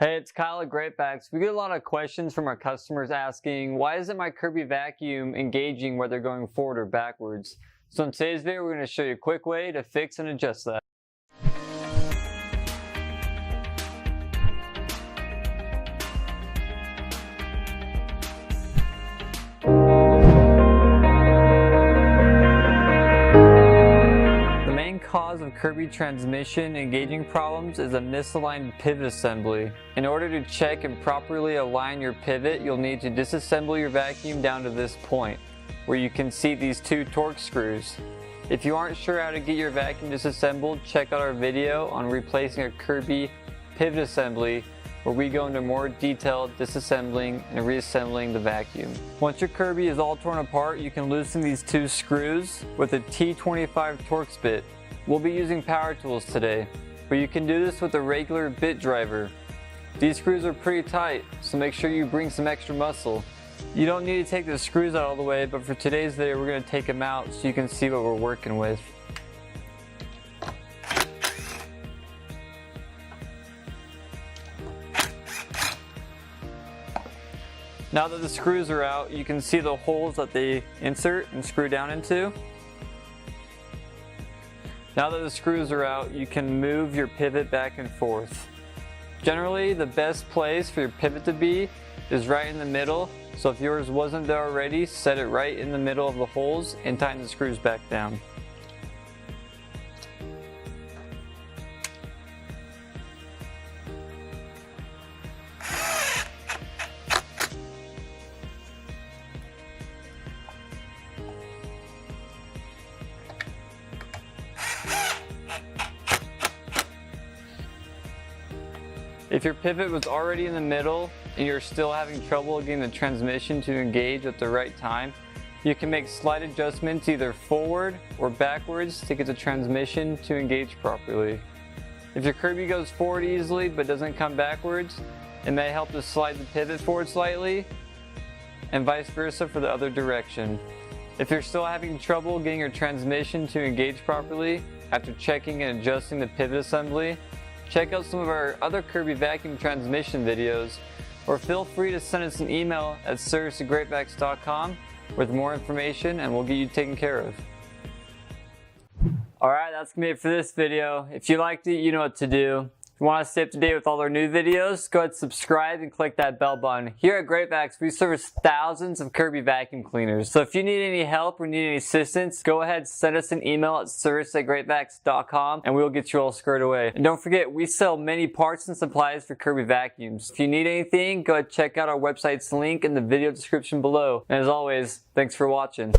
Hey, it's Kyle at Great Vacs. We get a lot of questions from our customers asking, why isn't my Kirby vacuum engaging whether going forward or backwards? So in today's video, we're going to show you a quick way to fix and adjust that. The cause of Kirby transmission engaging problems is a misaligned pivot assembly. In order to check and properly align your pivot, you'll need to disassemble your vacuum down to this point, where you can see these two torque screws. If you aren't sure how to get your vacuum disassembled, check out our video on replacing a Kirby pivot assembly, where we go into more detailed disassembling and reassembling the vacuum. Once your Kirby is all torn apart, you can loosen these two screws with a T25 Torx bit. We'll be using power tools today, but you can do this with a regular bit driver. These screws are pretty tight, so make sure you bring some extra muscle. You don't need to take the screws out all the way, but for today's video we're going to take them out so you can see what we're working with. Now that the screws are out, you can see the holes that they insert and screw down into. Now that the screws are out, you can move your pivot back and forth. Generally, the best place for your pivot to be is right in the middle, so if yours wasn't there already, set it right in the middle of the holes and tighten the screws back down. If your pivot was already in the middle and you're still having trouble getting the transmission to engage at the right time, you can make slight adjustments either forward or backwards to get the transmission to engage properly. If your Kirby goes forward easily but doesn't come backwards, it may help to slide the pivot forward slightly, and vice versa for the other direction. If you're still having trouble getting your transmission to engage properly after checking and adjusting the pivot assembly, check out some of our other Kirby vacuum transmission videos, or feel free to send us an email at service@greatvacs.com with more information and we'll get you taken care of. Alright, that's going to be it for this video. If you liked it, you know what to do. If you want to stay up to date with all our new videos, go ahead and subscribe and click that bell button. Here at Great Vacs, we service thousands of Kirby vacuum cleaners. So if you need any help or need any assistance, go ahead and send us an email at service@greatvacs.com and we'll get you all squared away. And don't forget, we sell many parts and supplies for Kirby vacuums. If you need anything, go ahead and check out our website's link in the video description below. And as always, thanks for watching.